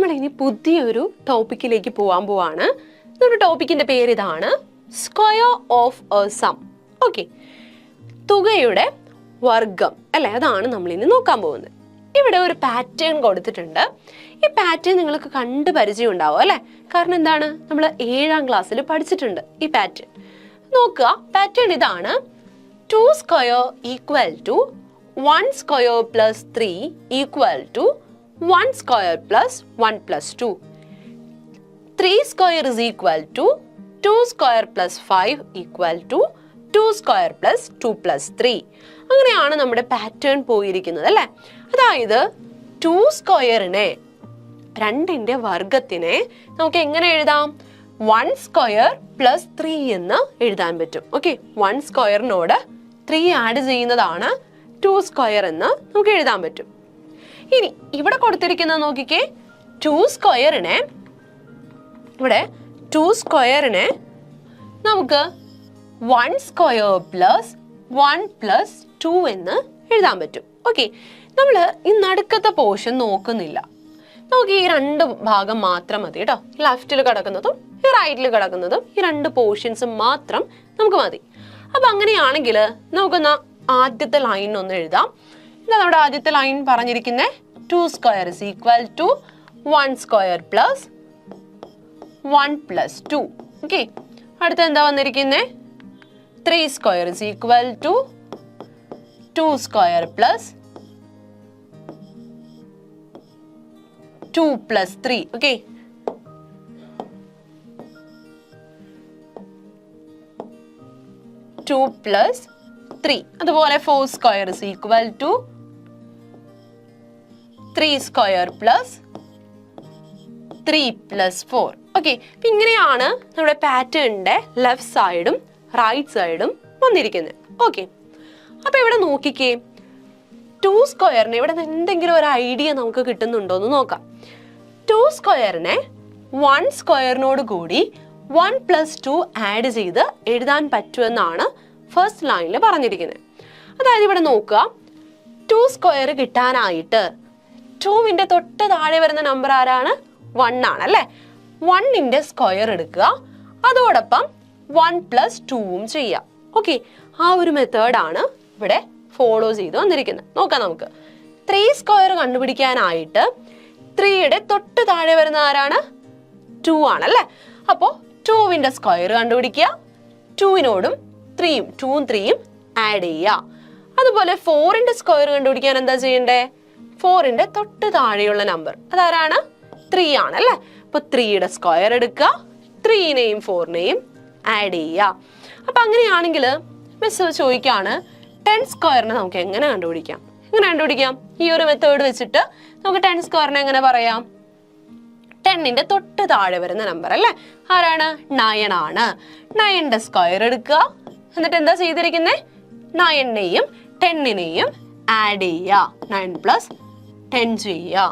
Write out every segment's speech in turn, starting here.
നമ്മൾ ഇനി പുതിയൊരു ടോപ്പിക്കിലേക്ക് പോകാൻ പോവാണ്. നമ്മുടെ ടോപ്പിക്കിന്റെ പേര് ഇതാണ്, square of a sum. Okay, തുകയുടെ വർഗം അല്ലെ, അതാണ് നമ്മൾ ഇനി നോക്കാൻ പോകുന്നത്. ഇവിടെ ഒരു പാറ്റേൺ കൊടുത്തിട്ടുണ്ട്. ഈ പാറ്റേൺ നിങ്ങൾക്ക് കണ്ട് പരിചയം ഉണ്ടാവും അല്ലെ, കാരണം എന്താണ്, നമ്മൾ 7ാം ക്ലാസ്സിൽ പഠിച്ചിട്ടുണ്ട് ഈ പാറ്റേൺ. നോക്കുക, പാറ്റേൺ ഇതാണ്. 2 square equal to 1 square plus 3 equal to 1 square plus 1 plus 2. 3 square is equal to 2 square plus 5 equal to 2 square plus 2 plus 3. അങ്ങനെയാണ് നമ്മുടെ പാറ്റേൺ പോയിരിക്കുന്നത് അല്ലെ. അതായത് 2 സ്ക്വയറിനെ, 2ന്റെ വർഗത്തിനെ നമുക്ക് എങ്ങനെ എഴുതാം? 1 സ്ക്വയർ പ്ലസ് 3 എന്ന് എഴുതാൻ പറ്റും. ഓക്കെ, 1 സ്ക്വയറിനോട് 3 ആഡ് ചെയ്യുന്നതാണ് 2 സ്ക്വയർ എന്ന് നമുക്ക് എഴുതാൻ പറ്റും. ഇനി ഇവിടെ കൊടുത്തിരിക്കുന്നത് നോക്കിക്കേ, 2 സ്ക്വയറിനെ നമുക്ക് 1 സ്ക്വയർ പ്ലസ് 1 പ്ലസ് 2 എന്ന് എഴുതാൻ പറ്റും. ഓക്കെ, നമ്മൾ ഈ നടുക്കത്തെ പോർഷൻ നോക്കുന്നില്ല, നമുക്ക് ഈ 2 ഭാഗം മാത്രം മതി കേട്ടോ. ലെഫ്റ്റിൽ കിടക്കുന്നതും ഈ റൈറ്റിൽ കിടക്കുന്നതും ഈ 2 പോർഷൻസ് മാത്രം നമുക്ക് മതി. അപ്പൊ അങ്ങനെയാണെങ്കിൽ നമുക്കൊന്ന് ആദ്യത്തെ ലൈൻ ഒന്ന് എഴുതാം. എന്താ നമ്മുടെ ആദ്യത്തെ ലൈൻ പറഞ്ഞിരിക്കുന്നത്? 2 square is equal to 1 square plus 1 plus 2. Okay, അടുത്ത എന്താ വന്നിരിക്കുന്നത്? 3 square is equal to 2 square plus 2 plus 3. Okay, two plus 3. അതുപോലെ 4 square is equal to 3 square plus 3 plus 4. Okay, ഇങ്ങനെയാണ് നമ്മുടെ പാറ്റേണിന്റെ ലെഫ്റ്റ് സൈഡും റൈറ്റ് സൈഡും വന്നിരിക്കുന്നത്. ഓക്കെ, അപ്പൊ ഇവിടെ നോക്കിക്കേ, 2 സ്ക്വയറിനെ ഇവിടെ എന്തെങ്കിലും ഒരു ഐഡിയ നമുക്ക് കിട്ടുന്നുണ്ടോ എന്ന് നോക്കാം. 2 സ്ക്വയറിനെ 1 സ്ക്വയറിനോട് കൂടി 1 പ്ലസ് 2 ആഡ് ചെയ്ത് എഴുതാൻ പറ്റുമെന്നാണ് ഫസ്റ്റ് ലൈനിൽ പറഞ്ഞിരിക്കുന്നത്. അതായത് ഇവിടെ നോക്കുക, 2 സ്ക്വയർ കിട്ടാനായിട്ട് 2ന്റെ തൊട്ട് താഴെ വരുന്ന നമ്പർ ആരാണ്? 1 ആണ് അല്ലെ. 1ന്റെ സ്ക്വയർ എടുക്കുക, അതോടൊപ്പം 1 പ്ലസ് 2ഉം ചെയ്യാം. ഓക്കെ, ആ ഒരു മെത്തേഡാണ് ഇവിടെ ഫോളോ ചെയ്ത് വന്നിരിക്കുന്നത്. നോക്കാം നമുക്ക്. 3 സ്ക്വയർ കണ്ടുപിടിക്കാനായിട്ട് 3യുടെ തൊട്ട് താഴെ വരുന്ന ആരാണ്? 2 ആണ് അല്ലെ. അപ്പോൾ 2ന്റെ സ്ക്വയർ കണ്ടുപിടിക്കുക, 2നോടും 3യും 2ഉം 3യും ആഡ് ചെയ്യുക. അതുപോലെ 4ന്റെ സ്ക്വയർ കണ്ടുപിടിക്കാൻ എന്താ ചെയ്യണ്ടേ? 4ന്റെ തൊട്ട് താഴെയുള്ള നമ്പർ അതാരാണ്? 3 ആണ് അല്ലെ. അപ്പൊ 3യുടെ സ്ക്വയർ എടുക്കുക, 3നെയും 4നെയും ആഡ് ചെയ്യുക. അപ്പൊ അങ്ങനെയാണെങ്കിൽ മിസ് ചോദിക്കാണ്, 10 സ്ക്വയറിനെ നമുക്ക് എങ്ങനെ കണ്ടുപിടിക്കാം? ഈ ഒരു മെത്തേഡ് വെച്ചിട്ട് നമുക്ക് 10 സ്ക്വയറിനെ എങ്ങനെ പറയാം? 10ന്റെ തൊട്ട് താഴെ വരുന്ന നമ്പർ അല്ലെ, ആരാണ്? 9 ആണ്. 9ന്റെ സ്ക്വയർ എടുക്കുക, എന്നിട്ട് എന്താ ചെയ്തിരിക്കുന്നത്? 9നെയും 10നെയും ആഡ് ചെയ്യുക, 9 പ്ലസ് 10 ചെയ്യുക.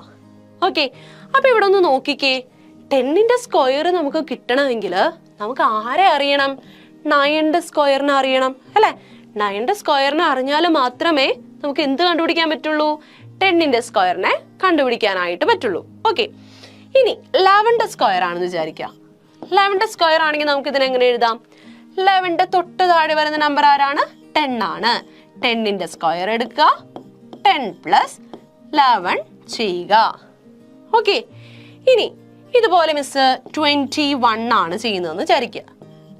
ഓക്കെ, അപ്പൊ ഇവിടെ ഒന്ന് നോക്കിക്കേ, 10ന്റെ സ്ക്വയർ നമുക്ക് കിട്ടണമെങ്കിൽ നമുക്ക് ആരെ അറിയണം? 9ന്റെ സ്ക്വയറിനെ അറിയണം അല്ലെ. 9ന്റെ സ്ക്വയറിനെ അറിഞ്ഞാൽ മാത്രമേ നമുക്ക് എന്ത് കണ്ടുപിടിക്കാൻ പറ്റുള്ളൂ? 10ന്റെ സ്ക്വയറിനെ കണ്ടുപിടിക്കാനായിട്ട് പറ്റുള്ളൂ. ഓക്കെ, ഇനി 11ന്റെ സ്ക്വയർ ആണെന്ന് വിചാരിക്കുക. 11ന്റെ സ്ക്വയർ ആണെങ്കിൽ നമുക്ക് ഇതിനെ എങ്ങനെ എഴുതാം? 11ന്റെ തൊട്ട് താഴെ വരുന്ന നമ്പർ ആരാണ്? 10 ആണ്. 10ന്റെ സ്ക്വയർ എടുക്കുക, 10 പ്ലസ് 11 ചെയ്യുക. ഓക്കെ, ഇനി ഇതുപോലെ മിസ് 21 ആണ് ചെയ്യുന്നതെന്ന് വിചാരിക്കുക.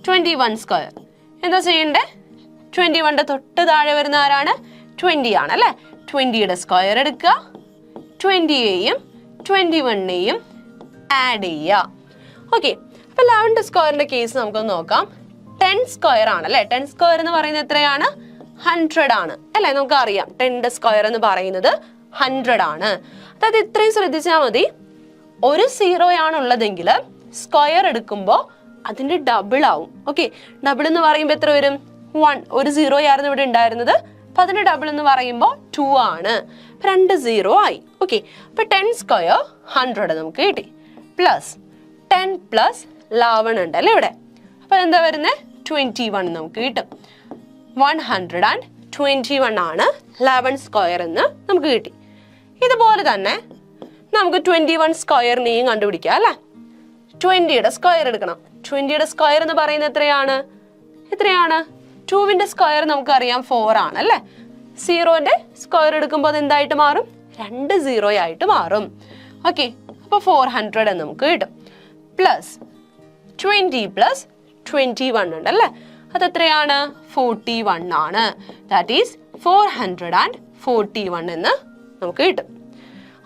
21 സ്ക്വയർ എന്താ ചെയ്യണ്ടേ? 21ന്റെ തൊട്ട് താഴെ വരുന്ന ആരാണ്? 20 ആണ് അല്ലെ. 20യുടെ സ്ക്വയർ എടുക്കുക, 20യെയും 21നെയും ആഡ് ചെയ്യുക. ഓക്കെ, അപ്പൊ 11ന്റെ സ്ക്വയറിന്റെ കേസ് നമുക്കൊന്ന് നോക്കാം. 10 സ്ക്വയർ ആണ് അല്ലെ. 10 സ്ക്വയർ എന്ന് പറയുന്നത് എത്രയാണ്? 100 ആണ് അല്ലെ. നമുക്ക് അറിയാം 10ന്റെ സ്ക്വയർ എന്ന് പറയുന്നത് 100 ആണ്. അതായത് ഇത്രയും ശ്രദ്ധിച്ചാൽ മതി. ഒരു 0 ആണുള്ളതെങ്കിൽ സ്ക്വയർ എടുക്കുമ്പോൾ അതിന്റെ ഡബിൾ ആവും. ഓക്കെ, ഡബിൾ എന്ന് പറയുമ്പോൾ എത്ര വരും? 1. ഒരു 0 ആയിരുന്നു ഇവിടെ ഉണ്ടായിരുന്നത്, അപ്പൊ അതിന്റെ ഡബിൾ എന്ന് പറയുമ്പോൾ 2 ആണ്. 2 0 ആയി. ഓക്കെ, അപ്പൊ 10 സ്ക്വയർ 100 നമുക്ക് കിട്ടി. പ്ലസ് 10 പ്ലസ് 11 ഉണ്ട് അല്ലേ ഇവിടെ. അപ്പൊ എന്താ വരുന്നത്? 21 നമുക്ക് കിട്ടും. 121 ആണ് 11 സ്ക്വയർ എന്ന് നമുക്ക് കിട്ടി. ഇതുപോലെ തന്നെ നമുക്ക് 21 സ്ക്വയറിനെയും കണ്ടുപിടിക്കാം അല്ലേ. 20യുടെ സ്ക്വയർ എടുക്കണം. 20യുടെ സ്ക്വയർ എന്ന് പറയുന്നത് എത്രയാണ്? 2ന്റെ സ്ക്വയർ നമുക്കറിയാം 4 ആണ് അല്ലേ. 0ന്റെ സ്ക്വയർ എടുക്കുമ്പോൾ അത് എന്തായിട്ട് മാറും? 2 0 ആയിട്ട് മാറും. ഓക്കെ, അപ്പോൾ 400 എന്ന് നമുക്ക് കിട്ടും. പ്ലസ് 20 പ്ലസ് 21 ഉണ്ട് അല്ലേ. അതെത്രയാണ്? 41 ആണ്. ദാറ്റ് ഈസ് 441 എന്ന് നമുക്ക് കിട്ടും.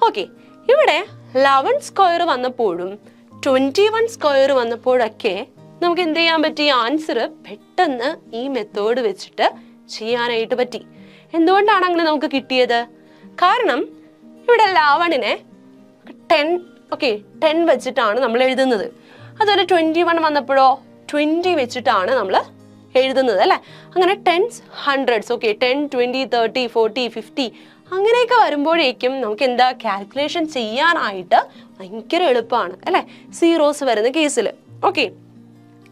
ഓക്കെ, ഇവിടെ 11 സ്ക്വയർ വന്നപ്പോഴും 21 സ്ക്വയർ വന്നപ്പോഴൊക്കെ നമുക്ക് എന്ത് ചെയ്യാൻ പറ്റി? ആൻസർ പെട്ടെന്ന് ഈ മെത്തേഡ് വെച്ചിട്ട് ചെയ്യാനായിട്ട് പറ്റി. എന്തുകൊണ്ടാണ് അങ്ങനെ നമുക്ക് കിട്ടിയത്? കാരണം ഇവിടെ 11നെ 10 വെച്ചിട്ടാണ് നമ്മൾ എഴുതുന്നത്. അതുപോലെ 21 വന്നപ്പോഴോ 20 വെച്ചിട്ടാണ് നമ്മൾ എഴുതുന്നത് അല്ലേ. അങ്ങനെ 10s, 100s, 10, 20, 30, 40, 50 അങ്ങനെയൊക്കെ വരുമ്പോഴേക്കും നമുക്ക് എന്താ കാൽക്കുലേഷൻ ചെയ്യാനായിട്ട് ഭയങ്കര എളുപ്പമാണ് അല്ലേ, സീറോസ് വരുന്ന കേസിൽ. ഓക്കെ,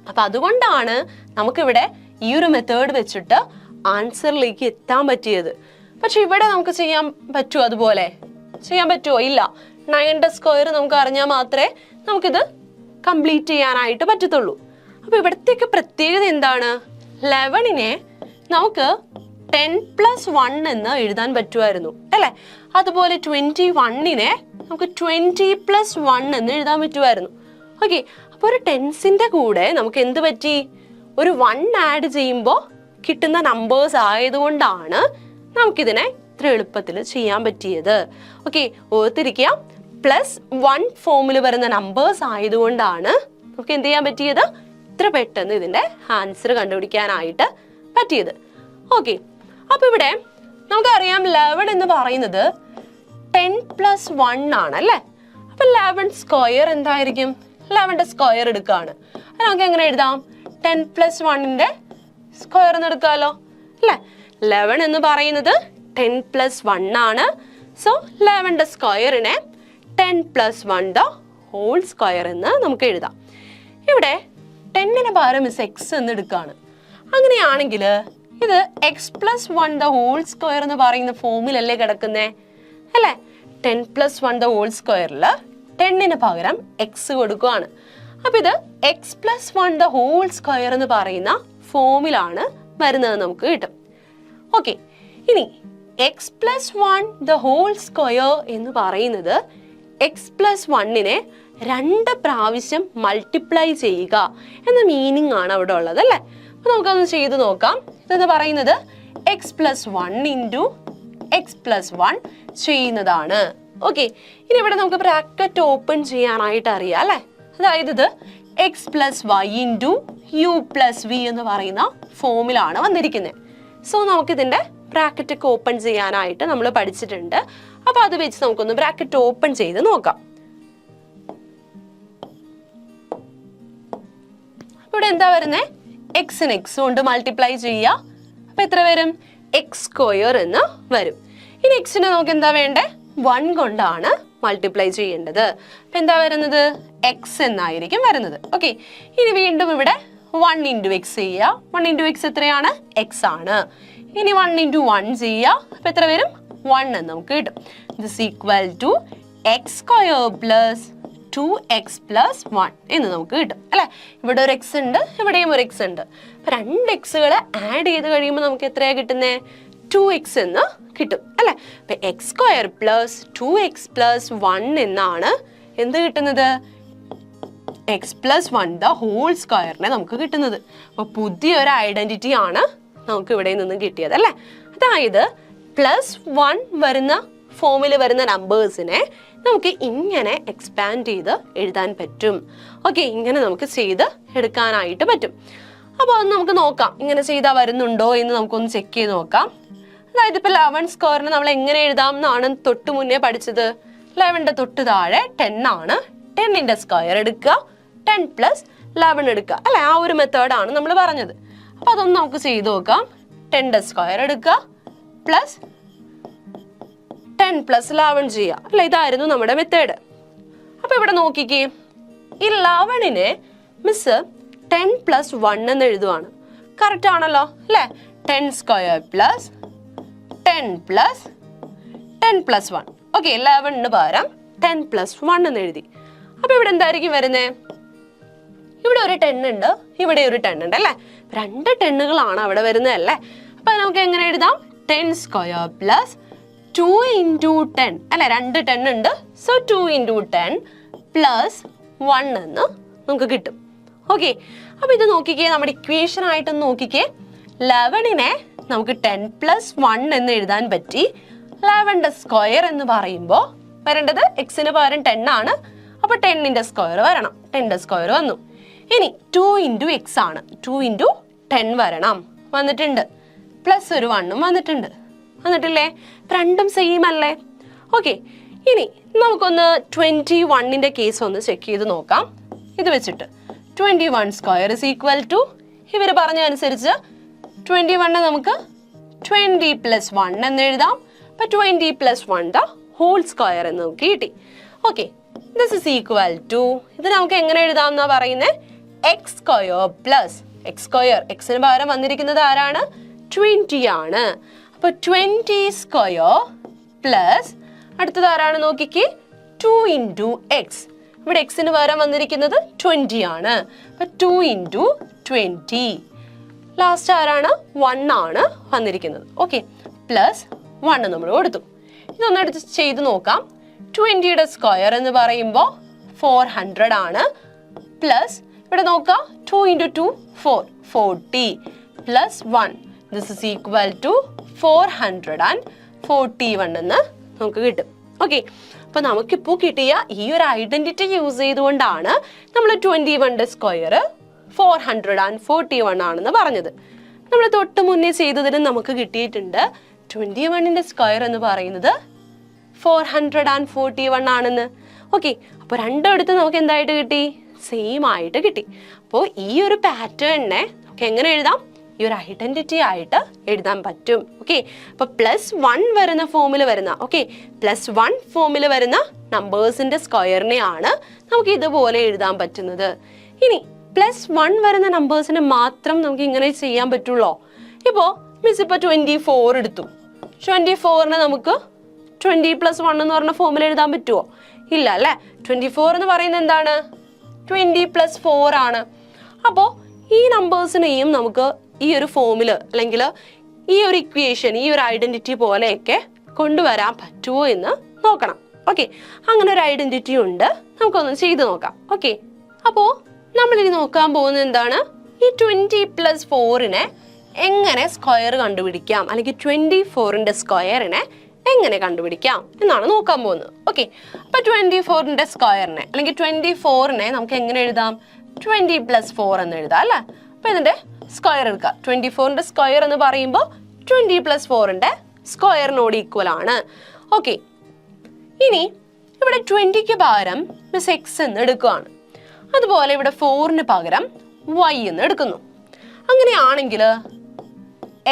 അപ്പൊ അതുകൊണ്ടാണ് നമുക്കിവിടെ ഈ ഒരു മെത്തേഡ് വെച്ചിട്ട് ആൻസറിലേക്ക് എത്താൻ പറ്റിയത്. പക്ഷെ ഇവിടെ നമുക്ക് ചെയ്യാൻ പറ്റുമോ? അതുപോലെ ചെയ്യാൻ പറ്റുമോ? ഇല്ല. 9ന്റെ സ്ക്വയർ നമുക്ക് അറിഞ്ഞാൽ മാത്രമേ നമുക്കിത് കംപ്ലീറ്റ് ചെയ്യാനായിട്ട് പറ്റത്തുള്ളൂ. അപ്പൊ ഇവിടത്തേക്ക് പ്രത്യേകത എന്താണ്? 11നെ നമുക്ക് 10 + 1 എന്ന് എഴുതാൻ പറ്റുമായിരുന്നു അല്ലേ. അതുപോലെ 21നെ നമുക്ക് 20 + 1 എന്ന് എഴുതാൻ പറ്റുമായിരുന്നു. ഓക്കെ, അപ്പൊ ഒരു ടെൻസിന്റെ കൂടെ നമുക്ക് എന്ത് പറ്റി? ഒരു 1 ആഡ് ചെയ്യുമ്പോൾ കിട്ടുന്ന നമ്പേഴ്സ് ആയതുകൊണ്ടാണ് നമുക്കിതിനെ ഇത്ര എളുപ്പത്തിൽ ചെയ്യാൻ പറ്റിയത്. ഓക്കെ, ഓർത്തിരിക്കുക, +1 ഫോമിൽ വരുന്ന നമ്പേഴ്സ് ആയതുകൊണ്ടാണ് നമുക്ക് എന്ത് ചെയ്യാൻ പറ്റിയത്? ഇത്ര പെട്ടെന്ന് ഇതിന്റെ ആൻസർ കണ്ടുപിടിക്കാനായിട്ട് പറ്റിയത്. ഓക്കെ, അപ്പൊ ഇവിടെ നമുക്കറിയാം 11 എന്ന് പറയുന്നത് 10 + 1 ആണ് അല്ലേ. അപ്പൊ 11 സ്ക്വയർ എന്തായിരിക്കും? 11ന്റെ സ്ക്വയർ എടുക്കുകയാണ്. അത് നമുക്ക് എങ്ങനെ എഴുതാം? 10 + 1ന്റെ സ്ക്വയർ എന്ന് എടുക്കാമല്ലോ അല്ലേ. 11 എന്ന് പറയുന്നത് 10 + 1 ആണ്. സോ 11ന്റെ സ്ക്വയറിനെ 10 + 1 ദ ഹോൾ സ്ക്വയർ എന്ന് നമുക്ക് എഴുതാം. ഇവിടെ 10ന് പകരം x എന്ന് എടുക്കുകയാണ്. അങ്ങനെയാണെങ്കിൽ ഇത് x + 1 ദ ഹോൾ സ്ക്വയർ എന്ന് പറയുന്ന ഫോമിലല്ലേ കിടക്കുന്നേ അല്ലേ. 10 + 1 ദ ഹോൾ സ്ക്വയറിൽ 10ന് പകരം x കൊടുക്കുകയാണ്. അപ്പൊ ഇത് x + 1 ദ ഹോൾ സ്ക്വയർ എന്ന് പറയുന്ന ഫോമിലാണ് വരുന്നത് നമുക്ക് കിട്ടും. ഓക്കെ, ഇനി x + 1 ദ ഹോൾ സ്ക്വയർ എന്ന് പറയുന്നത് x + 1നെ 2 പ്രാവശ്യം മൾട്ടിപ്ലൈ ചെയ്യുക എന്ന മീനിങ് ആണ് അവിടെ ഉള്ളത് അല്ലേ. അപ്പൊ നമുക്കൊന്ന് ചെയ്ത് നോക്കാം. ഇതെന്ന് പറയുന്നത് x + 1 × x + 1 ചെയ്യുന്നതാണ്. ഓക്കെ, ഇനി ഇവിടെ നമുക്ക് ബ്രാക്കറ്റ് ഓപ്പൺ ചെയ്യാനായിട്ട് അറിയാം അല്ലേ. അതായത് ഇത് x + y × u + v എന്ന് പറയുന്ന ഫോമിലാണ് വന്നിരിക്കുന്നത്. സോ നമുക്കിതിന്റെ ബ്രാക്കറ്റ് ഒക്കെ ഓപ്പൺ ചെയ്യാനായിട്ട് നമ്മൾ പഠിച്ചിട്ടുണ്ട്. അപ്പൊ അത് വെച്ച് നമുക്കൊന്ന് ബ്രാക്കറ്റ് ഓപ്പൺ ചെയ്ത് നോക്കാം. ഇവിടെ എന്താ വരുന്നത്? എക്സിന് എക്സ് കൊണ്ട് മൾട്ടിപ്ലൈ ചെയ്യുക. അപ്പൊ എത്ര വരും? x² എന്ന് വരും. ഇനി എക്സിന് നമുക്ക് എന്താ വേണ്ടേ? 1 കൊണ്ടാണ് മൾട്ടിപ്ലൈ ചെയ്യേണ്ടത്. അപ്പൊ എന്താ വരുന്നത്? x എന്നായിരിക്കും വരുന്നത്. ഓക്കെ, ഇനി വീണ്ടും ഇവിടെ 1 × x ചെയ്യുക. 1 × x എത്രയാണ്? x ആണ്. ഇനി 1 × 1 ചെയ്യുക. അപ്പൊ എത്ര വരും? 1 എന്ന് നമുക്ക് കിട്ടും. This equal to x² + 2x + 1 എന്ന് നമുക്ക് കിട്ടും അല്ലെ. ഇവിടെ ഒരു x ഉണ്ട്, ഇവിടെയും ഒരു x ഉണ്ട്. അപ്പൊ 2 xകളെ ആഡ് ചെയ്ത് കഴിയുമ്പോൾ നമുക്ക് എത്രയാ കിട്ടുന്നേ? 2x എന്ന് കിട്ടും അല്ലെ. അപ്പൊ x² + 2x + 1 എന്നാണ് എന്ത് കിട്ടുന്നത്? x + 1 ദ ഹോൾ സ്ക്വയറിനെ നമുക്ക് കിട്ടുന്നത്. അപ്പൊ പുതിയൊരു ഐഡന്റിറ്റി ആണ് നമുക്ക് ഇവിടെ നിന്ന് കിട്ടിയത് അല്ലെ. അതായത് +1 വരുന്ന ഫോമിൽ വരുന്ന നമ്പേഴ്സിനെ നമുക്ക് ഇങ്ങനെ എക്സ്പാൻഡ് ചെയ്ത് എഴുതാൻ പറ്റും. ഓക്കെ, ഇങ്ങനെ നമുക്ക് ചെയ്ത് എടുക്കാനായിട്ട് പറ്റും. അപ്പോൾ അത് നമുക്ക് നോക്കാം, ഇങ്ങനെ ചെയ്താൽ വരുന്നുണ്ടോ എന്ന് നമുക്കൊന്ന് ചെക്ക് ചെയ്ത് നോക്കാം. അതായത് ഇപ്പോൾ 11 സ്ക്വയറിന് നമ്മൾ എങ്ങനെ എഴുതാം എന്നാണ് തൊട്ട് മുന്നേ പഠിച്ചത്. 11ന്റെ തൊട്ട് താഴെ 10 ആണ്. 10ന്റെ സ്ക്വയർ എടുക്കുക, 10 + 11 എടുക്കുക അല്ലെ. ആ ഒരു മെത്തേഡാണ് നമ്മൾ പറഞ്ഞത്. അപ്പോൾ അതൊന്ന് നമുക്ക് ചെയ്ത് നോക്കാം. 10ന്റെ സ്ക്വയർ എടുക്കുക പ്ലസ് 10 + 11 ചെയ്യുക അല്ലെ. ഇതായിരുന്നു നമ്മുടെ മെത്തേഡ്. അപ്പൊ ഇവിടെ നോക്കിക്കേ, ഈ 11നെ മിസ് 10 + 1 എന്ന് എഴുതുവാണ്. കറക്റ്റ് ആണല്ലോ അല്ലെ. 10² + 10 + 10 + 1. ഓക്കെ, 11ന് പകരം 10 + 1 എന്ന് എഴുതി. അപ്പൊ ഇവിടെ എന്തായിരിക്കും വരുന്നത്? ഇവിടെ ഒരു 10 ഉണ്ട്, ഇവിടെ ഒരു 10 ഉണ്ട് അല്ലേ? 2 10കളാണ് അവിടെ വരുന്നത് അല്ലേ? അപ്പൊ നമുക്ക് എങ്ങനെ എഴുതാം? 10² + 2 × 10 അല്ലെ? 2 10 ഉണ്ട്, സോ 2 × 10 + 1 എന്ന് നമുക്ക് കിട്ടും. ഓക്കെ, അപ്പൊ ഇത് നോക്കിക്കേ, നമ്മുടെ ഇക്വേഷൻ ആയിട്ടൊന്ന് നോക്കിക്കേ. 11നെ നമുക്ക് 10 + 1 എന്ന് എഴുതാൻ പറ്റി. 11ന്റെ സ്ക്വയർ എന്ന് പറയുമ്പോൾ വരേണ്ടത് എക്സിന് പകരം 10 ആണ്. അപ്പൊ 10ന്റെ സ്ക്വയർ വരണം. 10ന്റെ സ്ക്വയർ വന്നു. ഇനി 2 × x ആണ്. 2 × 10 വരണം. വന്നിട്ടുണ്ട്. പ്ലസ് ഒരു 1ഉം വന്നിട്ടുണ്ട്. വന്നിട്ടില്ലേ? രണ്ടും സെയിം അല്ലേ? ഓക്കെ, ഇനി നമുക്കൊന്ന് 21ന്റെ കേസ് ഒന്ന് ചെക്ക് ചെയ്ത് നോക്കാം. ഇത് വെച്ചിട്ട് 21² = ഇവർ പറഞ്ഞ അനുസരിച്ച് 21 നമുക്ക് 20 + 1 എന്ന് എഴുതാം. അപ്പൊ 20 + 1 the whole square എന്ന് നമുക്ക് കിട്ടി. Okay, this is equal to, ഇത് നമുക്ക് എങ്ങനെ എഴുതാം എന്നാ പറയുന്നത്? x² + x², എക്സിന് പകരം വന്നിരിക്കുന്നത് ആരാണ്? 20 ആണ്. അപ്പൊ 20² പ്ലസ് അടുത്തത് ആരാണ് നോക്കിക്കേ? 2 × x. ഇവിടെ എക്സിന് പകരം വന്നിരിക്കുന്നത് 20 ആണ്. അപ്പൊ 2 × 20. ലാസ്റ്റ് ആരാണ്? 1 ആണ് വന്നിരിക്കുന്നത്. ഓക്കെ, പ്ലസ് 1 നമ്മൾ കൊടുത്തു. ഇതൊന്ന് എടുത്ത് ചെയ്ത് നോക്കാം. 20യുടെ സ്ക്വയർ എന്ന് പറയുമ്പോൾ 400 ആണ്. പ്ലസ് ഇവിടെ നോക്കാം, 2 × 2 4, 40 plus 1. This is equal to 441 എന്ന് നമുക്ക് കിട്ടും. ഓക്കെ, അപ്പൊ നമുക്കിപ്പോൾ കിട്ടിയ ഈ ഒരു ഐഡന്റിറ്റി യൂസ് ചെയ്തുകൊണ്ടാണ് നമ്മൾ 21ന്റെ സ്ക്വയർ 441 ആണെന്ന് പറഞ്ഞത്. നമ്മൾ തൊട്ട് മുന്നേ ചെയ്തതിന് നമുക്ക് കിട്ടിയിട്ടുണ്ട് 21ന്റെ സ്ക്വയർ എന്ന് പറയുന്നത് 441 ആണെന്ന്. ഓക്കെ, അപ്പോൾ രണ്ടിടത്ത് നമുക്ക് എന്തായിട്ട് കിട്ടി? സെയിം ആയിട്ട് കിട്ടി. അപ്പോൾ ഈ ഒരു പാറ്റേണിനെ നമുക്ക് എങ്ങനെ എഴുതാം? ഈ ഒരു ഐഡന്റിറ്റി ആയിട്ട് എഴുതാൻ പറ്റും. ഓക്കെ, അപ്പൊ +1 വരുന്ന ഫോമിൽ വരുന്ന +1 ഫോമിൽ വരുന്ന നമ്പേഴ്സിന്റെ സ്ക്വയറിനെയാണ് നമുക്ക് ഇതുപോലെ എഴുതാൻ പറ്റുന്നത്. ഇനി +1 വരുന്ന നമ്പേഴ്സിനെ മാത്രം നമുക്ക് ഇങ്ങനെ ചെയ്യാൻ പറ്റുള്ളൂ. ഇപ്പോ മിസ് ഇപ്പൊ 24 എടുത്തു. 24നെ നമുക്ക് 20 + 1 എന്ന് പറഞ്ഞ ഫോമിൽ എഴുതാൻ പറ്റുമോ? ഇല്ല അല്ലെ? 24 എന്ന് പറയുന്നത് എന്താണ്? 20 + 4 ആണ്. അപ്പോ ഈ നമ്പേഴ്സിനെയും നമുക്ക് ഈ ഒരു ഫോമിൽ അല്ലെങ്കിൽ ഈ ഒരു ഇക്വേഷൻ, ഈ ഒരു ഐഡന്റിറ്റി പോലെയൊക്കെ കൊണ്ടുവരാൻ പറ്റുമോ എന്ന് നോക്കണം. ഓക്കെ, അങ്ങനെ ഒരു ഐഡന്റിറ്റി ഉണ്ട്, നമുക്കൊന്ന് ചെയ്ത് നോക്കാം. ഓക്കെ, അപ്പോ നമ്മളിനി നോക്കാൻ പോകുന്നത് എന്താണ്? ഈ 20 + 4നെ എങ്ങനെ സ്ക്വയർ കണ്ടുപിടിക്കാം, അല്ലെങ്കിൽ 24ന്റെ സ്ക്വയറിനെ എങ്ങനെ കണ്ടുപിടിക്കാം എന്നാണ് നോക്കാൻ പോകുന്നത്. ഓക്കെ, അപ്പൊ 24ന്റെ സ്ക്വയറിനെ അല്ലെങ്കിൽ 24നെ നമുക്ക് എങ്ങനെ എഴുതാം? 20 + 4 എന്ന് എഴുതാം അല്ലേ? അപ്പൊ ഇതിന്റെ സ്ക്വയർ എടുക്കുക. 24ന്റെ സ്ക്വയർ എന്ന് പറയുമ്പോൾ 20 + 4ന്റെ സ്ക്വയറിനോട് ഈക്വൽ ആണ്. ഓക്കെ, ഇനി ഇവിടെ 20ക്ക് പകരം മിസ് x എന്ന് എടുക്കുകയാണ്. അതുപോലെ ഇവിടെ 4ന് പകരം y എന്ന് എടുക്കുന്നു. അങ്ങനെയാണെങ്കിൽ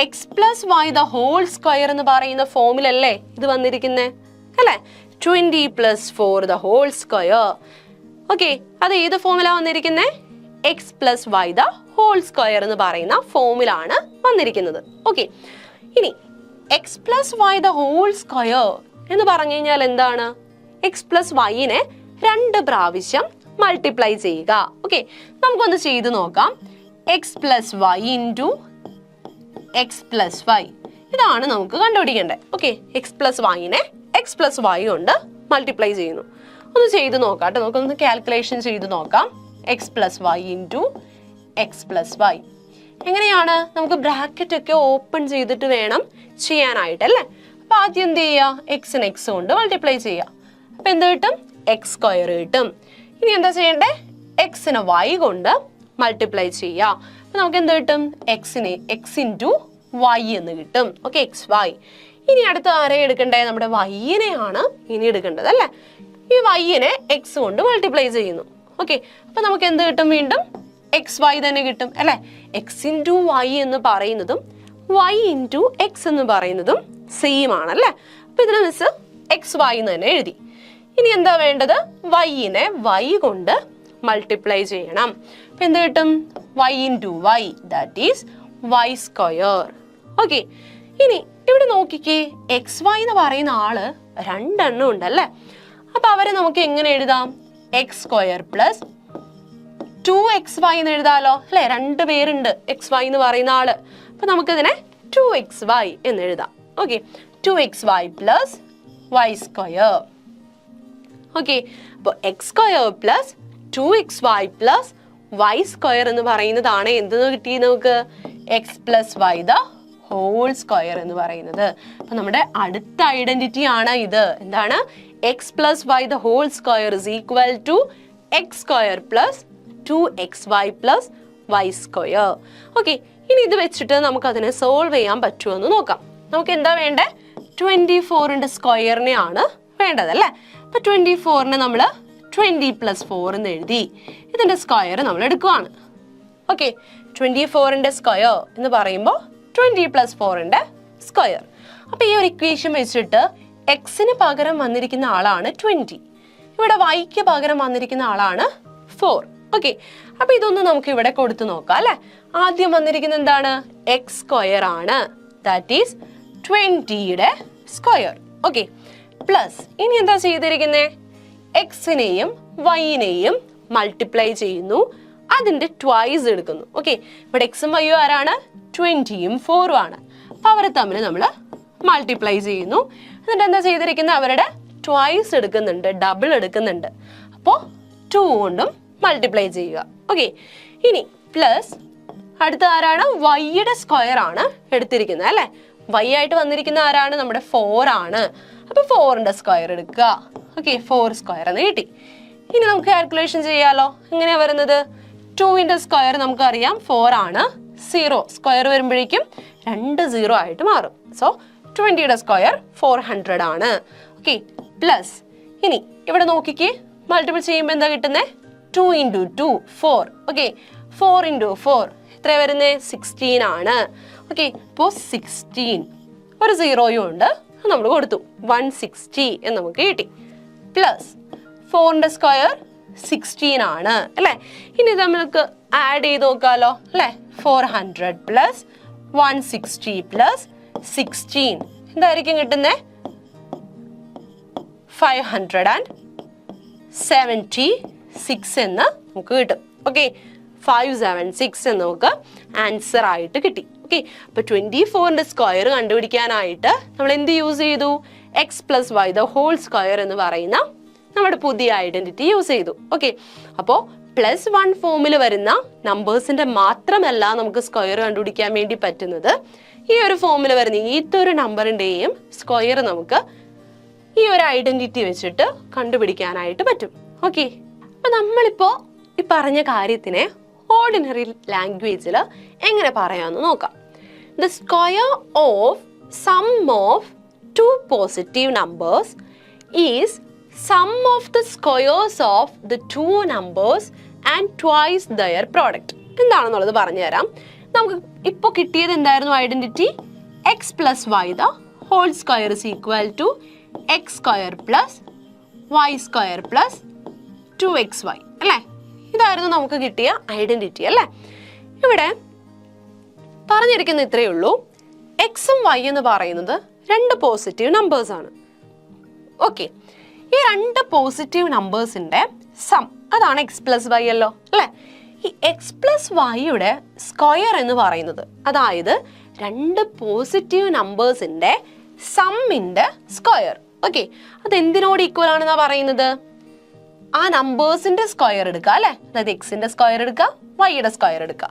x + y the whole square എന്ന് പറയുന്ന ഫോമിലല്ലേ ഇത് വന്നിരിക്കുന്നത് അല്ലേ? 20 + 4 the whole square. ഓക്കെ, അത് ഏത് ഫോമിലാണ് വന്നിരിക്കുന്നത്? x + y the whole square എന്ന് പറയുന്ന ഫോമിലാണ് വന്നിരിക്കുന്നത്. ഓക്കെ, ഇനി x + y the whole square എന്ന് പറഞ്ഞു കഴിഞ്ഞാൽ എന്താണ്? x + yനെ 2 പ്രാവശ്യം മൾട്ടിപ്ലൈ ചെയ്യുക. ഓക്കെ, നമുക്കൊന്ന് ചെയ്ത് നോക്കാം. x + y × x + y, ഇതാണ് നമുക്ക് കണ്ടുപിടിക്കേണ്ടത്. ഓക്കെ, x + yനെ x + y കൊണ്ട് മൾട്ടിപ്ലൈ ചെയ്യുന്നു. ഒന്ന് ചെയ്ത് നോക്കാം കേട്ടോ. നമുക്കൊന്ന് കാൽക്കുലേഷൻ ചെയ്ത് നോക്കാം. x + y × x + y എങ്ങനെയാണ്? നമുക്ക് ബ്രാക്കറ്റ് ഒക്കെ ഓപ്പൺ ചെയ്തിട്ട് വേണം ചെയ്യാനായിട്ട് അല്ലേ? അപ്പൊ ആദ്യം എന്ത് ചെയ്യുക? എക്സിന് x കൊണ്ട് മൾട്ടിപ്ലൈ ചെയ്യുക. അപ്പൊ എന്ത് കിട്ടും? x² കിട്ടും. ഇനി എന്താ ചെയ്യണ്ടേ? എക്സിനെ y കൊണ്ട് മൾട്ടിപ്ലൈ ചെയ്യുക. അപ്പൊ നമുക്ക് എന്ത് കിട്ടും? എക്സിനെ x × y എന്ന് കിട്ടും. Okay, xy. ഇനി അടുത്ത ആരെ എടുക്കണ്ടേ? നമ്മുടെ y-നെയാണ് ഇനി എടുക്കേണ്ടത് അല്ലേ? ഈ y-നെ x കൊണ്ട് മൾട്ടിപ്ലൈ ചെയ്യുന്നു. ഓക്കെ, അപ്പൊ നമുക്ക് എന്ത് കിട്ടും? വീണ്ടും xy തന്നെ കിട്ടും അല്ലെ? x × y എന്ന് പറയുന്നതും y × x എന്ന് പറയുന്നതും സെയിം ആണല്ലേ? അപ്പൊ ഇതിന് മിസ് xy എന്ന് തന്നെ എഴുതി. ഇനി എന്താ വേണ്ടത്? y-നെ y കൊണ്ട് മൾട്ടിപ്ലൈ ചെയ്യണം. അപ്പൊ എന്ത് കിട്ടും? y × y, that is y². Okay, ഇനി ഇവിടെ നോക്കിക്കേ, xy എന്ന് പറയുന്ന ആള് 2 എണ്ണം ഉണ്ടല്ലേ? അപ്പൊ അവരെ നമുക്ക് എങ്ങനെ എഴുതാം? എക്സ് സ്ക്വയർ പ്ലസ് 2xy എന്ന് എഴുതാലോ അല്ലെ? രണ്ട് പേരുണ്ട് xy എന്ന് പറയുന്ന ആള്. അപ്പൊ നമുക്കിതിനെ 2xy എന്ന് എഴുതാം. Okay, 2xy plus y square. Okay, അപ്പോൾ X square plus 2xy plus y square എന്ന് പറയുന്നതാണ് എന്തെന്ന് കിട്ടി നമുക്ക്? X plus Y the whole square എന്ന് പറയുന്നത്. അപ്പൊ നമ്മുടെ അടുത്ത ഐഡന്റിറ്റി ആണ് ഇത്. എന്താണ്? X plus Y the whole square is equal to X square plus 2xy പ്ലസ് വൈ സ്ക്വയർ. ഓക്കെ, ഇനി ഇത് വെച്ചിട്ട് നമുക്ക് അതിനെ സോൾവ് ചെയ്യാൻ പറ്റുമോ എന്ന് നോക്കാം. നമുക്ക് എന്താ വേണ്ടേ? 24ന്റെ സ്ക്വയറിനെയാണ് വേണ്ടത് അല്ലേ? അപ്പൊ 24നെ നമ്മൾ 20 പ്ലസ് 4 എന്ന് എഴുതി ഇതിന്റെ സ്ക്വയർ നമ്മൾ എടുക്കുവാണ്. ഓക്കെ, 24ന്റെ സ്ക്വയർ എന്ന് പറയുമ്പോൾ 20 പ്ലസ് 4ന്റെ സ്ക്വയർ. അപ്പൊ ഈ ഒരു ഇക്വേഷൻ വെച്ചിട്ട് എക്സിന് പകരം വന്നിരിക്കുന്ന ആളാണ് 20, ഇവിടെ വൈക്ക് പകരം വന്നിരിക്കുന്ന ആളാണ് 4. ഓക്കെ, അപ്പൊ ഇതൊന്ന് നമുക്ക് ഇവിടെ കൊടുത്തു നോക്കാം അല്ലെ? ആദ്യം വന്നിരിക്കുന്ന എന്താണ്? എക്സ് സ്ക്വയർ ആണ്, ദാറ്റ് ഈസ് 20യുടെ സ്ക്വയർ. ഓക്കെ, പ്ലസ് ഇനി എന്താ ചെയ്തിരിക്കുന്നേ? എക്സിനെയും വൈനെയും മൾട്ടിപ്ലൈ ചെയ്യുന്നു, അതിന്റെ ട്വൈസ് എടുക്കുന്നു. ഓക്കെ, ഇവിടെ എക്സും വൈയും ആരാണ്? 20യും 4ഉം ആണ്. അപ്പൊ അവരെ തമ്മിൽ നമ്മൾ മൾട്ടിപ്ലൈ ചെയ്യുന്നു, എന്നിട്ട് എന്താ ചെയ്തിരിക്കുന്നത്? അവരുടെ ട്വൈസ് എടുക്കുന്നുണ്ട്, ഡബിൾ എടുക്കുന്നുണ്ട്. അപ്പോൾ 2 കൊണ്ടും മൾട്ടിപ്ലൈ ചെയ്യുക. ഓക്കെ, ഇനി പ്ലസ് അടുത്ത ആരാണ്? വൈയുടെ സ്ക്വയർ ആണ് എടുത്തിരിക്കുന്നത് അല്ലെ? വൈ ആയിട്ട് വന്നിരിക്കുന്ന ആരാണ്? നമ്മുടെ 4 ആണ്. അപ്പൊ 4ന്റെ സ്ക്വയർ എടുക്കുക. ഓക്കെ, 4 സ്ക്വയർ എന്ന് കിട്ടി. ഇനി നമുക്ക് കാൽക്കുലേഷൻ ചെയ്യാലോ. എങ്ങനെയാ വരുന്നത്? 2ന്റെ സ്ക്വയർ നമുക്കറിയാം 4 ആണ്. 0 സ്ക്വയർ വരുമ്പോഴേക്കും 2 0 ആയിട്ട് മാറും. സോ 20യുടെ സ്ക്വയർ 400 ആണ്. ഓക്കെ, പ്ലസ് ഇനി ഇവിടെ നോക്കിക്കേ, മൾട്ടിപ്പിൾ ചെയ്യുമ്പോൾ എന്താ കിട്ടുന്നത്? 2 into 2 4. ഓക്കെ, 4 into 4 എത്ര വരുന്നത്? 16 ആണ്. ഓക്കെ, ഇപ്പോൾ 16 ഒരു 0യും ഉണ്ട്, നമ്മൾ കൊടുത്തു 160 എന്ന് നമുക്ക് കിട്ടി. പ്ലസ് 4ന്റെ സ്ക്വയർ 16 ആണ് അല്ലെ? ഇനി നമുക്ക് ആഡ് ചെയ്ത് നോക്കാലോ അല്ലെ? 400 പ്ലസ് 160 പ്ലസ് 16 എന്തായിരിക്കും കിട്ടുന്നേ? 576 എന്ന് നമുക്ക് കിട്ടും. ഓക്കെ, 576 എന്ന് നമുക്ക് ആൻസർ ആയിട്ട് കിട്ടി. ഓക്കെ, അപ്പൊ 24ന്റെ സ്ക്വയർ കണ്ടുപിടിക്കാനായിട്ട് നമ്മൾ എന്ത് യൂസ് ചെയ്തു? X plus Y the whole square എന്ന് പറയുന്ന നമ്മുടെ പുതിയ ഐഡന്റിറ്റി യൂസ് ചെയ്തു. ഓക്കെ, അപ്പോൾ +1 ഫോമിൽ വരുന്ന നമ്പേഴ്സിന്റെ മാത്രമല്ല നമുക്ക് സ്ക്വയർ കണ്ടുപിടിക്കാൻ വേണ്ടി പറ്റുന്നത്, ഈ ഒരു ഫോമിൽ വരുന്ന ഏതൊരു നമ്പറിന്റെയും സ്ക്വയർ നമുക്ക് ഈ ഒരു ഐഡന്റിറ്റി വെച്ചിട്ട് കണ്ടുപിടിക്കാനായിട്ട് പറ്റും. ഓക്കെ, അപ്പൊ നമ്മളിപ്പോ ഈ പറഞ്ഞ കാര്യത്തിനെ ഓർഡിനറി ലാംഗ്വേജിൽ എങ്ങനെ പറയാമെന്ന് നോക്കാം. The square of sum of 2 positive numbers is sum of the squares of the 2 numbers and twice their product. എന്താണെന്നുള്ളത് പറഞ്ഞു തരാം. നമുക്ക് ഇപ്പോൾ കിട്ടിയത് എന്തായിരുന്നു identity? X plus Y the whole square is equal to X square plus Y square plus 2xy അല്ലേ? ഇതായിരുന്നു നമുക്ക് കിട്ടിയ ഐഡന്റിറ്റി അല്ലേ? ഇവിടെ പറഞ്ഞിരിക്കുന്ന ഇത്രയേ ഉള്ളൂ. എക്സും വൈ എന്ന് പറയുന്നത് 2 പോസിറ്റീവ് നമ്പേഴ്സ് ആണ്. ഓക്കെ, ഈ 2 പോസിറ്റീവ് നമ്പേഴ്സിന്റെ സം അതാണ് എക്സ് പ്ലസ് വൈ അല്ലോ അല്ലെ? ഈ എക്സ് പ്ലസ് വൈയുടെ സ്ക്വയർ എന്ന് പറയുന്നത്, അതായത് 2 പോസിറ്റീവ് നമ്പേഴ്സിന്റെ സമ്മിന്റെ സ്ക്വയർ. ഓക്കെ, അത് എന്തിനോട് ഈക്വൽ ആണെന്നാ പറയുന്നത്? ആ നമ്പേഴ്സിന്റെ സ്ക്വയർ എടുക്കുക അല്ലെ? അതായത് എക്സിന്റെ സ്ക്വയർ എടുക്കുക, വൈയുടെ സ്ക്വയർ എടുക്കുക,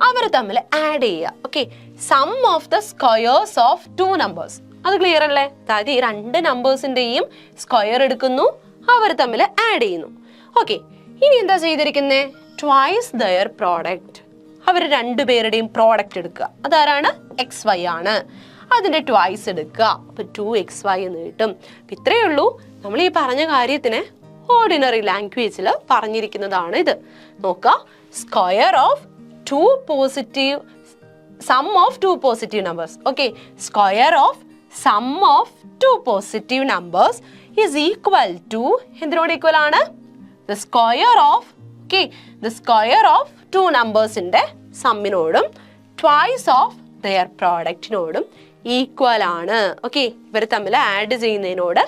അവർ തമ്മിൽ ആഡ് ചെയ്യുക. Okay, sum of the squares of 2 numbers. അത് ക്ലിയർ അല്ലേ? അതായത് ഈ 2 നമ്പേഴ്സിന്റെയും സ്ക്വയർ എടുക്കുന്നു, അവർ തമ്മിൽ ആഡ് ചെയ്യുന്നു. ഓക്കെ, ഇനി എന്താ ചെയ്തിരിക്കുന്നത്? Twice their product. അവർ 2 പേരുടെയും പ്രോഡക്റ്റ് എടുക്കുക. അതാരാണ്? എക്സ് വൈ ആണ്. അതിന്റെ ട്വൈസ് എടുക്കുക, അപ്പൊ 2xy എന്ന് കിട്ടും. അപ്പൊ ഇത്രയേ ഉള്ളൂ. നമ്മൾ ഈ പറഞ്ഞ കാര്യത്തിന് ഓർഡിനറി ലാംഗ്വേജിൽ പറഞ്ഞിരിക്കുന്നതാണ് ഇത്. നോക്കുക, square of 2 positive sum of 2 positive numbers. Okay, square of sum of 2 positive numbers is equal to എന്തിനോട് ഈക്വൽ ആണ്? The square of the square of 2 നമ്പേഴ്സിന്റെ സമ്മിനോടും ട്വൈസ് ഓഫ് ദെയർ പ്രോഡക്റ്റിനോടും ഈക്വൽ ആണ്. ഓക്കെ, ഇവർ തമ്മിൽ ആഡ് ചെയ്യുന്നതിനോട്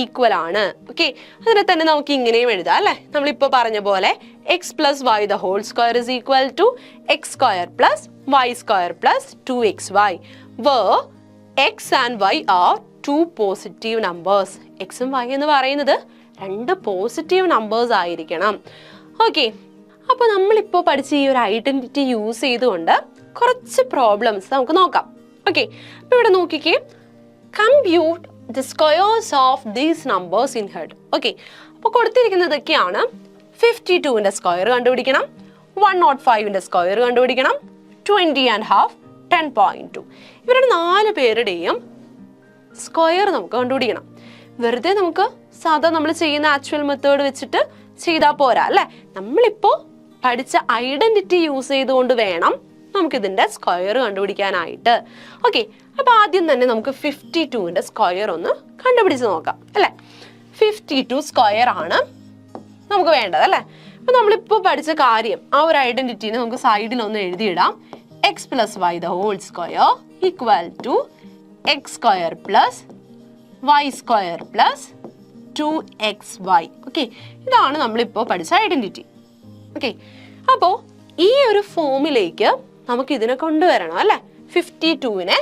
ഈക്വൽ ആണ്. ഓക്കെ, അതിനെ തന്നെ നമുക്ക് ഇങ്ങനെയും എഴുതാം അല്ലെ. നമ്മളിപ്പോൾ പറഞ്ഞ പോലെ x plus Y the whole square is equal to X square plus Y square plus 2xy where X and Y are two positive numbers. എക്സും വൈ എന്ന് പറയുന്നത് രണ്ട് പോസിറ്റീവ് നമ്പേഴ്സ് ആയിരിക്കണം. ഓക്കെ, അപ്പോൾ നമ്മളിപ്പോൾ പഠിച്ച ഈ ഒരു ഐഡന്റിറ്റി യൂസ് ചെയ്തുകൊണ്ട് കുറച്ച് പ്രോബ്ലംസ് നമുക്ക് നോക്കാം. ഓക്കെ, അപ്പോൾ ഇവിടെ നോക്കിക്കേ, compute the squares of these numbers in head. Okay, അപ്പോൾ കൊടുത്തിരിക്കുന്നതൊക്കെയാണ് 52ന്റെ സ്ക്വയർ കണ്ടുപിടിക്കണം, 105ന്റെ സ്ക്വയർ കണ്ടുപിടിക്കണം, 20.5, 10.2. ഇവരുടെ 4 പേരുടെയും സ്ക്വയർ നമുക്ക് കണ്ടുപിടിക്കണം. വെറുതെ നമുക്ക് സാധാ നമ്മൾ ചെയ്യുന്ന ആക്ച്വൽ മെത്തേഡ് വെച്ചിട്ട് ചെയ്താൽ പോരാ അല്ലേ. നമ്മളിപ്പോൾ പഠിച്ച ഐഡന്റിറ്റി യൂസ് ചെയ്തുകൊണ്ട് വേണം നമുക്കിതിൻ്റെ സ്ക്വയർ കണ്ടുപിടിക്കാനായിട്ട്. ഓക്കെ, അപ്പോൾ ആദ്യം തന്നെ നമുക്ക് 52ന്റെ സ്ക്വയർ ഒന്ന് കണ്ടുപിടിച്ച് നോക്കാം അല്ലേ. 52 സ്ക്വയർ ആണ് നമുക്ക് വേണ്ടത് അല്ലേ. അപ്പോൾ നമ്മളിപ്പോൾ പഠിച്ച കാര്യം ആ ഒരു ഐഡന്റിറ്റീനെ നമുക്ക് സൈഡിലൊന്ന് എഴുതിയിടാം. X plus Y the whole square equal to X square plus Y square plus 2xy. Okay, ഇതാണ് നമ്മളിപ്പോൾ പഠിച്ച ഐഡന്റിറ്റി. ഓക്കെ, അപ്പോൾ ഈ ഒരു ഫോമിലേക്ക് നമുക്ക് ഇതിനെ കൊണ്ടുവരണം അല്ലേ. 52നെ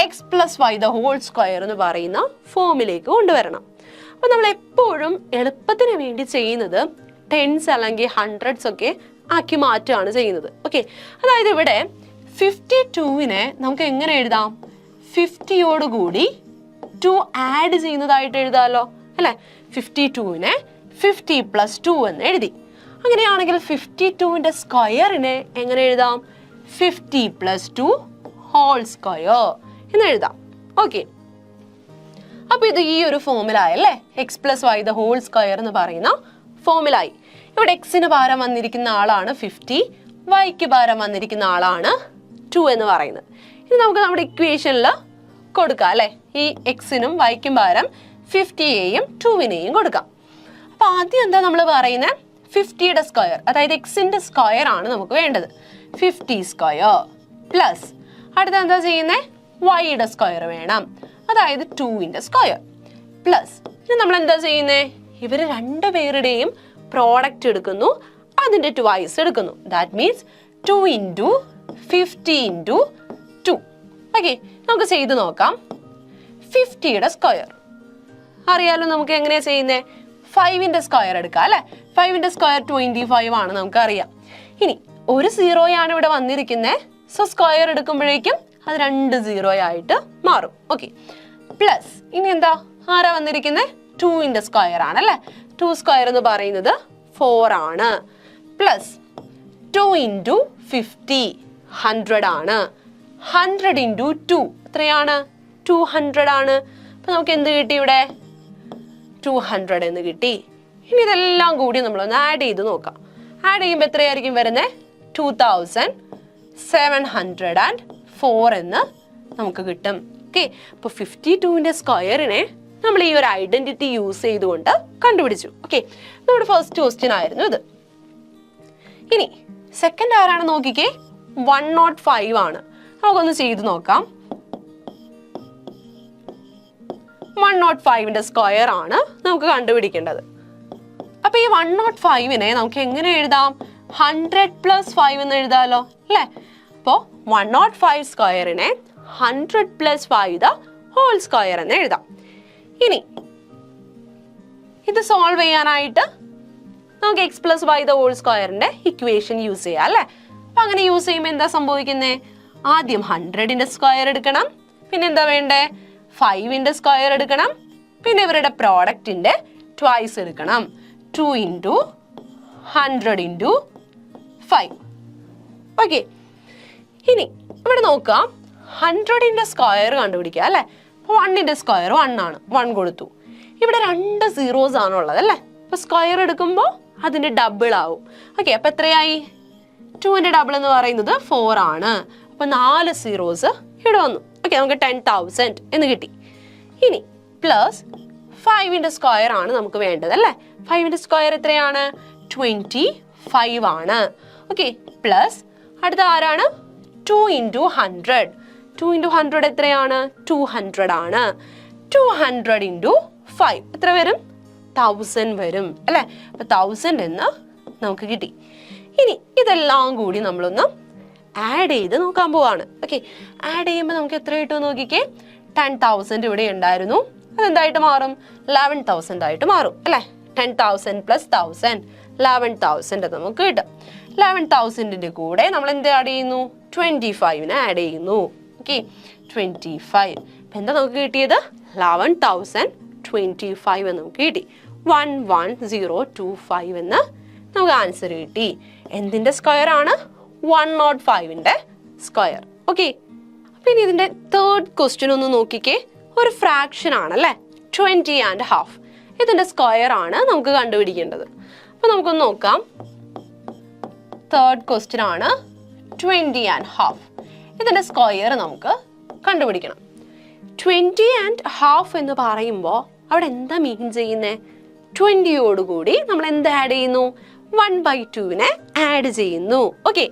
x plus Y the whole square എന്ന് പറയുന്ന ഫോമിലേക്ക് കൊണ്ടുവരണം. അപ്പോൾ നമ്മൾ എപ്പോഴും എളുപ്പത്തിന് വേണ്ടി ചെയ്യുന്നത് ടെൻസ് അല്ലെങ്കിൽ ഹൺഡ്രഡ്സ് ഒക്കെ ആക്കി മാറ്റുകയാണ് ചെയ്യുന്നത്. ഓക്കെ, അതായത് ഇവിടെ 52നെ നമുക്ക് എങ്ങനെ എഴുതാം? 50യോടുകൂടി 2 ആഡ് ചെയ്യുന്നതായിട്ട് എഴുതാമല്ലോ അല്ലേ. 52നെ 50 + 2 എന്ന് എഴുതി. അങ്ങനെയാണെങ്കിൽ 52ന്റെ സ്ക്വയറിനെ എങ്ങനെ എഴുതാം? 50 + 2 ഹോൾ സ്ക്വയർ എന്ന് എഴുതാം. ഓക്കെ, അപ്പോൾ ഇത് ഈ ഒരു ഫോമിലായല്ലേ. X plus Y the whole square എന്ന് പറയുന്ന ഫോമിലായി. ഇവിടെ എക്സിന് പകരം വന്നിരിക്കുന്ന ആളാണ് 50, വൈക്ക് പകരം വന്നിരിക്കുന്ന ആളാണ് 2 എന്ന് പറയുന്നത്. ഇത് നമുക്ക് നമ്മുടെ ഇക്വേഷനിൽ കൊടുക്കാം അല്ലേ. ഈ എക്സിനും വൈക്കും പകരം 50യെയും 2വിനെയും കൊടുക്കാം. അപ്പോൾ ആദ്യം എന്താ നമ്മൾ പറയുന്നത്? 50യുടെ സ്ക്വയർ, അതായത് എക്സിന്റെ സ്ക്വയർ ആണ് നമുക്ക് വേണ്ടത്. 50 സ്ക്വയർ പ്ലസ് അടുത്ത എന്താ ചെയ്യുന്നത്? വൈയുടെ സ്ക്വയർ വേണം, അതായത് 2ന്റെ സ്ക്വയർ പ്ലസ് ഇനി നമ്മൾ എന്താ ചെയ്യുന്നത്? ഇവർ 2 പേരുടെയും പ്രോഡക്റ്റ് എടുക്കുന്നു, അതിന്റെ ട്വൈസ് എടുക്കുന്നു. That means 2 × 50 × 2. ഓക്കെ, നമുക്ക് ചെയ്ത് നോക്കാം. 50യുടെ സ്ക്വയർ അറിയാലോ നമുക്ക് എങ്ങനെയാ ചെയ്യുന്നത്? 5ന്റെ സ്ക്വയർ എടുക്കാം അല്ലെ. 5ന്റെ സ്ക്വയർ 25 ആണ് നമുക്കറിയാം. ഇനി ഒരു 0 ആണ് ഇവിടെ വന്നിരിക്കുന്നത്. സോ സ്ക്വയർ എടുക്കുമ്പോഴേക്കും അത് 2 0 ആയിട്ട് മാറും. ഓക്കെ, പ്ലസ് ഇനി എന്താ ആരാ വന്നിരിക്കുന്നത്? 2ന്റെ സ്ക്വയർ ആണല്ലേ. 2 സ്ക്വയർ എന്ന് പറയുന്നത് 4 ആണ്. പ്ലസ് 2 × 50 100 ആണ്. 100 × 2 എത്രയാണ്? 200 ആണ്. അപ്പൊ നമുക്ക് എന്ത് കിട്ടി ഇവിടെ? 200 എന്ന് കിട്ടി. ഇനി ഇതെല്ലാം കൂടി നമ്മളൊന്ന് ആഡ് ചെയ്ത് നോക്കാം. ആഡ് ചെയ്യുമ്പോൾ എത്രയായിരിക്കും വരുന്നത്? 2704 എന്ന് നമുക്ക് കിട്ടും. ഓക്കെ, അപ്പോൾ 52ന്റെ സ്ക്വയറിനെ നമ്മൾ ഈ ഒരു ഐഡന്റിറ്റി യൂസ് ചെയ്തുകൊണ്ട് കണ്ടുപിടിച്ചു. ഓക്കെ, നമ്മുടെ ഫസ്റ്റ് ക്വസ്റ്റ്യൻ ആയിരുന്നു ഇത്. ഇനി സെക്കൻഡ് ആരാണ് നോക്കിക്കേ? 105 ആണ്. നമുക്കൊന്ന് ചെയ്ത് നോക്കാം. 105ന്റെ സ്ക്വയർ ആണ് നമുക്ക് കണ്ടുപിടിക്കേണ്ടത്. അപ്പൊ ഈ 105നെ നമുക്ക് എങ്ങനെ എഴുതാം? 100 + 5 എന്ന് എഴുതാമല്ലോ അല്ലേ. അപ്പോൾ 105 സ്ക്വയറിനെ 100 + 5 ദ ഹോൾ സ്ക്വയർ എന്ന് എഴുതാം. ഇനി ഇത് സോൾവ് ചെയ്യാനായിട്ട് നമുക്ക് X plus Y the whole സ്ക്വയറിന്റെ ഇക്വേഷൻ യൂസ് ചെയ്യാം അല്ലേ. അപ്പൊ അങ്ങനെ യൂസ് ചെയ്യുമ്പോൾ എന്താ സംഭവിക്കുന്നത്? ആദ്യം 100ന്റെ സ്ക്വയർ എടുക്കണം, പിന്നെ എന്താ വേണ്ടേ? 5ന്റെ സ്ക്വയർ എടുക്കണം, പിന്നെ ഇവരുടെ പ്രോഡക്റ്റിന്റെ ട്വൈസ് എടുക്കണം. 2 × 100 × 5. ഓക്കെ, ഇനി ഇവിടെ നോക്കാം. 100ന്റെ സ്ക്വയർ കണ്ടുപിടിക്കുക അല്ലേ. അപ്പോൾ 1ന്റെ സ്ക്വയർ 1 ആണ്. 1 കൊടുത്തു. ഇവിടെ 2 സീറോസ് ആണുള്ളത് അല്ലേ. അപ്പൊ സ്ക്വയർ എടുക്കുമ്പോൾ അതിന്റെ ഡബിൾ ആവും. ഓക്കെ, അപ്പൊ എത്രയായി? 2ന്റെ ഡബിൾ എന്ന് പറയുന്നത് 4 ആണ്. അപ്പൊ 4 സീറോസ് ഇവിടെ വന്നു. ഓക്കെ, നമുക്ക് 10,000 എന്ന് കിട്ടി. ഇനി പ്ലസ് 5ന്റെ സ്ക്വയർ ആണ് നമുക്ക് വേണ്ടത് അല്ലേ. 5ന്റെ സ്ക്വയർ എത്രയാണ്? 25 ആണ്. ഓക്കെ, പ്ലസ് അടുത്ത ആരാണ്? 2 × 100. 2 into 100 എത്രയാണ്? 200 ആണ്. 200 into 5 എത്ര വരും? 1000 വരും അല്ലേ? അപ്പോൾ 1000 എന്ന് നമുക്ക് കിട്ടി. ഇനി ഇതെല്ലാം കൂടി നമ്മളൊന്ന് ആഡ് ചെയ്ത് നോക്കാൻ പോവാണ്. ഓക്കെ, ആഡ് ചെയ്യുമ്പോൾ നമുക്ക് എത്ര കിട്ടുമെന്ന് നോക്കിക്കേ. 10,000 ഇവിടെ ഉണ്ടായിരുന്നു, അതെന്തായിട്ട് മാറും? 11,000 ആയിട്ട് മാറും അല്ലേ? 10,000 plus 1,000 11,000 നമുക്ക് കിട്ടും. 11,000ന്റെ കൂടെ നമ്മൾ എന്ത് ആഡ് ചെയ്യുന്നു? 25നെ ആഡ് ചെയ്യുന്നു. ഓക്കെ, 25. അപ്പം എന്താ നമുക്ക് കിട്ടിയത്? 11,025 എന്ന് നമുക്ക് കിട്ടി. 11025 എന്ന് നമുക്ക് ആൻസർ കിട്ടി. എന്തിൻ്റെ സ്ക്വയർ ആണ്? 105ന്റെ സ്ക്വയർ. ഓക്കെ, അപ്പം ഇനി ഇതിൻ്റെ തേർഡ് ക്വസ്റ്റ്യൻ ഒന്ന് നോക്കിക്കേ. ഒരു ഫ്രാക്ഷൻ ആണല്ലേ, 20.5. ഇതിൻ്റെ സ്ക്വയർ ആണ് നമുക്ക് കണ്ടുപിടിക്കേണ്ടത്. അപ്പം നമുക്കൊന്ന് നോക്കാം. തേർഡ് ക്വസ്റ്റ്യൻ ആണ് 20.5. ഇതിൻ്റെ സ്ക്വയർ നമുക്ക് കണ്ടുപിടിക്കണം. 20.5 എന്ന് പറയുമ്പോൾ അവിടെ എന്താ മീൻ ചെയ്യുന്നത്? 20യോടുകൂടി നമ്മൾ എന്ത് ആഡ് ചെയ്യുന്നു? 1/2നെ ആഡ് ചെയ്യുന്നു. ഓക്കെ,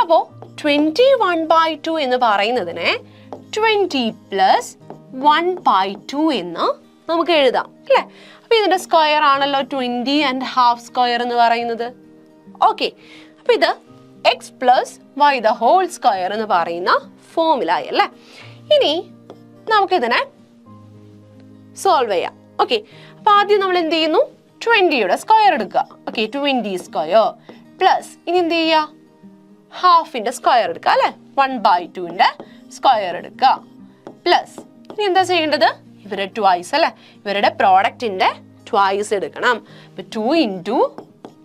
അപ്പോൾ 21/2 എന്ന് പറയുന്നതിനെ 20 plus 1/2 എന്ന് നമുക്ക് എഴുതാം അല്ലേ? അപ്പോൾ ഇതിൻ്റെ സ്ക്വയർ ആണല്ലോ 20.5 സ്ക്വയർ എന്ന് പറയുന്നത്. ഓക്കെ, അപ്പോൾ ഇത് x plus y the whole square എന്ന് പറയുന്ന ഫോമിലായി അല്ലേ? ഇനി നമുക്കിതിനെ സോൾവ് ചെയ്യാം. ഓക്കെ, അപ്പോൾ ആദ്യം നമ്മൾ എന്ത് ചെയ്യുന്നു? 20യുടെ സ്ക്വയർ എടുക്കുക. ഓക്കെ, 20 സ്ക്വയർ പ്ലസ് ഇനി എന്ത് ചെയ്യുക? ഹാഫിൻ്റെ സ്ക്വയർ എടുക്കുക അല്ലേ? 1/2ന്റെ സ്ക്വയർ എടുക്കുക പ്ലസ് ഇനി എന്താ ചെയ്യേണ്ടത്? ഇവരുടെ ട്വൈസ് അല്ലേ? ഇവരുടെ പ്രോഡക്റ്റിൻ്റെ ട്വൈസ് എടുക്കണം. അപ്പോൾ 2 into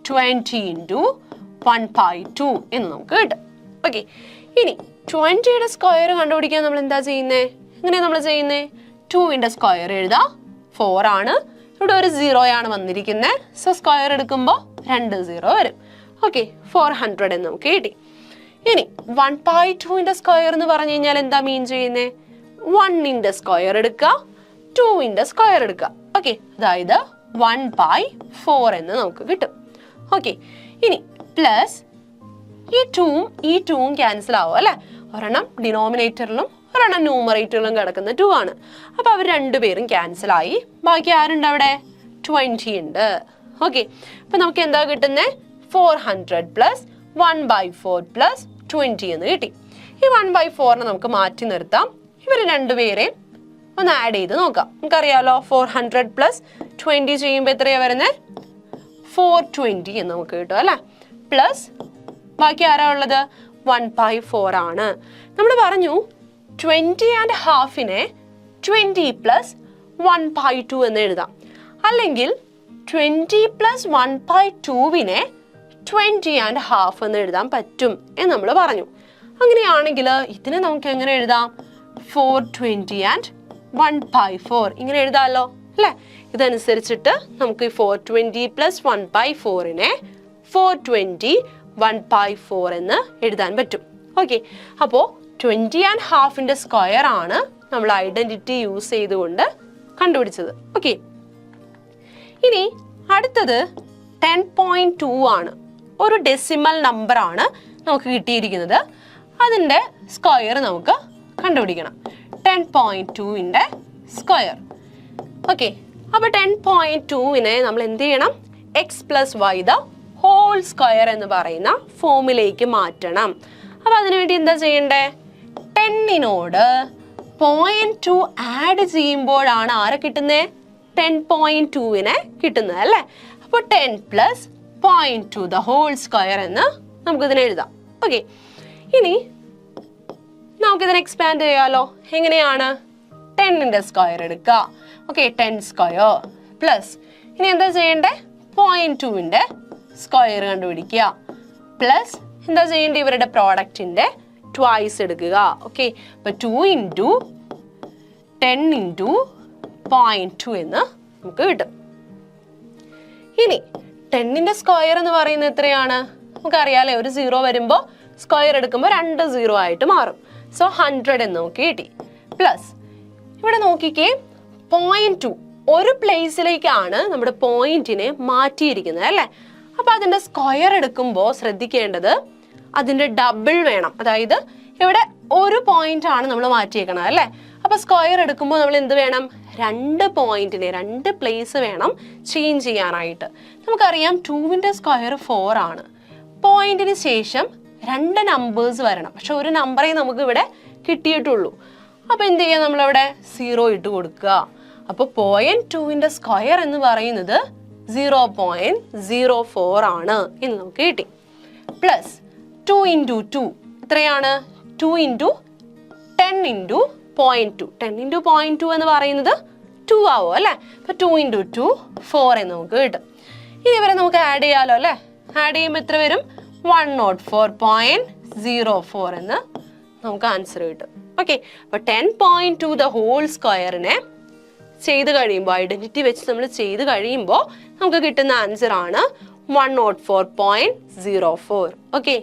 20 into 1/2 എന്ന് നമുക്ക് കിട്ടും. ഓക്കെ, ഇനി 20യുടെ സ്ക്വയർ കണ്ടുപിടിക്കാൻ നമ്മൾ എന്താ ചെയ്യുന്നത്? എങ്ങനെയാണ് നമ്മൾ ചെയ്യുന്നത്? 2ന്റെ സ്ക്വയർ എഴുതാം. 4 ആണ്. ഇവിടെ ഒരു 0 ആണ് വന്നിരിക്കുന്നത്. സോ സ്ക്വയർ എടുക്കുമ്പോൾ 2 0 വരും. ഓക്കെ, 400 എന്ന് നമുക്ക് കിട്ടി. ഇനി 1/2ന്റെ സ്ക്വയർ എന്ന് പറഞ്ഞു കഴിഞ്ഞാൽ എന്താ മീൻ ചെയ്യുന്നത്? 1ന്റെ സ്ക്വയർ എടുക്കുക, 2ന്റെ സ്ക്വയർ എടുക്കുക. ഓക്കെ, അതായത് 1/4 എന്ന് നമുക്ക് കിട്ടും. ഓക്കെ, ഇനി പ്ലസ് ഈ 2ഉം ക്യാൻസൽ ആവും അല്ലേ? ഒരെണ്ണം ഡിനോമിനേറ്ററിലും ഒരെണ്ണം ന്യൂമറേറ്ററിലും കിടക്കുന്ന 2 ആണ്. അപ്പോൾ അവർ രണ്ടുപേരും ക്യാൻസൽ ആയി. ബാക്കി ആരുണ്ട് അവിടെ? 20 ഉണ്ട്. ഓക്കെ, അപ്പം നമുക്ക് എന്താ കിട്ടുന്നത്? 400 plus 1/4 plus 20 എന്ന് കിട്ടി. ഈ 1/4നെ നമുക്ക് മാറ്റി നിർത്താം. ഇവർ രണ്ടുപേരെയും ഒന്ന് ആഡ് ചെയ്ത് നോക്കാം. നമുക്കറിയാലോ 400 plus 20 ചെയ്യുമ്പോൾ എത്രയാണ് വരുന്നത്? 420 എന്ന് നമുക്ക് കിട്ടും അല്ലേ? പ്ലസ് ബാക്കി ആരാ ഉള്ളത്? 1/4 ആണ്. നമ്മൾ പറഞ്ഞു 20.5നെ 20 plus 1/2 എന്ന് എഴുതാം. അല്ലെങ്കിൽ 20 plus 1/2നെ 20.5 എന്ന് എഴുതാൻ പറ്റും എന്ന് നമ്മൾ പറഞ്ഞു. അങ്ങനെയാണെങ്കിൽ ഇതിനെ നമുക്ക് എങ്ങനെ എഴുതാം? 420 and 1/4 ഇങ്ങനെ എഴുതാമല്ലോ അല്ലേ? ഇതനുസരിച്ചിട്ട് നമുക്ക് 420 plus 1/4നെ 420 1/4 എന്ന് എഴുതാൻ പറ്റും. ഓക്കെ, അപ്പോൾ 20.5ന്റെ സ്ക്വയർ ആണ് നമ്മൾ ഐഡന്റിറ്റി യൂസ് ചെയ്തുകൊണ്ട് കണ്ടുപിടിച്ചത്. ഓക്കെ, ഇനി അടുത്തത് 10.2 ആണ്. ഒരു ഡെസിമൽ നമ്പർ ആണ് നമുക്ക് കിട്ടിയിരിക്കുന്നത്. അതിൻ്റെ സ്ക്വയർ നമുക്ക് കണ്ടുപിടിക്കണം. 10.2ന്റെ സ്ക്വയർ. ഓക്കെ, അപ്പോൾ 10.2നെ നമ്മൾ എന്ത് ചെയ്യണം? x plus y the whole square എന്ന് പറയുന്ന ഫോമിലേക്ക് മാറ്റണം. അപ്പോൾ അതിനുവേണ്ടി എന്താ ചെയ്യണ്ടേ? 10നോട് 0.2 ആഡ് ചെയ്യുമ്പോഴാണ് ആരെ കിട്ടുന്നത്? 10.2നെ കിട്ടുന്നത് അല്ലേ? അപ്പോൾ 10 plus 0.2 the whole square എന്ന് നമുക്കിതിനെ എഴുതാം. ഓക്കെ, ഇനി നമുക്കിതിനെ എക്സ്പാൻഡ് ചെയ്യാലോ. എങ്ങനെയാണ്? 10ന്റെ സ്ക്വയർ എടുക്കുക. ഓക്കെ, 10 സ്ക്വയർ പ്ലസ് ഇനി എന്താ ചെയ്യണ്ടേ? 0.2ന്റെ സ്ക്വയർ കണ്ടുപിടിക്കുക. പ്ലസ് എന്താ ചെയ്യേണ്ടത്? ഇവരുടെ പ്രോഡക്റ്റിൻ്റെ ട്വൈസ് എടുക്കുക. ഓക്കെ, അപ്പോൾ 2 into 10 into 0.2 എന്ന് നമുക്ക് കിട്ടും. ഇനി 10ന്റെ സ്ക്വയർ എന്ന് പറയുന്നത് എത്രയാണ്? നമുക്കറിയാലേ, ഒരു 0 വരുമ്പോൾ സ്ക്വയർ എടുക്കുമ്പോൾ 2 0 ആയിട്ട് മാറും. സോ 100 എന്ന് നമുക്ക് കിട്ടി. പ്ലസ് ഇവിടെ നോക്കിക്കേ, 0.2 ഒരു പ്ലേസിലേക്കാണ് നമ്മുടെ പോയിന്റിനെ മാറ്റിയിരിക്കുന്നത് അല്ലേ? അപ്പോൾ അതിൻ്റെ സ്ക്വയർ എടുക്കുമ്പോൾ ശ്രദ്ധിക്കേണ്ടത് അതിൻ്റെ ഡബിൾ വേണം. അതായത് ഇവിടെ ഒരു പോയിന്റ് ആണ് നമ്മൾ മാറ്റിയേക്കണം അല്ലേ? അപ്പൊ സ്ക്വയർ എടുക്കുമ്പോൾ നമ്മൾ എന്ത് വേണം? 2 പോയിന്റിനെ 2 പ്ലേസ് വേണം ചേഞ്ച് ചെയ്യാനായിട്ട്. നമുക്കറിയാം 2ന്റെ സ്ക്വയർ 4 ആണ്. പോയിന്റിന് ശേഷം 2 നമ്പേഴ്സ് വരണം. പക്ഷെ ഒരു നമ്പറേ നമുക്ക് ഇവിടെ കിട്ടിയിട്ടുള്ളൂ. അപ്പൊ എന്ത് ചെയ്യാം? നമ്മളിവിടെ 0 ഇട്ട് കൊടുക്കുക. അപ്പൊ 0.2ന്റെ സ്ക്വയർ എന്ന് പറയുന്നത് 0.04 ആണ് എന്ന് നമുക്ക് കിട്ടി. പ്ലസ് 2 into 2 എത്രയാണ്? 2 into 10 into 0.2. 10 into 0.2 എന്ന് പറയുന്നത് 2 ആവും അല്ലേ? അപ്പൊ 2 into 2 4 എന്ന് നമുക്ക് കിട്ടും. ഇനി ഇവരെ നമുക്ക് ആഡ് ചെയ്യാലോ അല്ലേ? ആഡ് ചെയ്യുമ്പോൾ എത്ര വരും? 104.04 എന്ന് നമുക്ക് ആൻസർ കിട്ടും. ഓക്കെ, അപ്പൊ 10.2 ദ ഹോൾ സ്ക്വയറിനെ ചെയ്ത് കഴിയുമ്പോൾ, ഐഡന്റിറ്റി വെച്ച് നമ്മൾ ചെയ്ത് കഴിയുമ്പോൾ നമുക്ക് കിട്ടുന്ന ആൻസർ ആണ് 104.04. ഓക്കെ.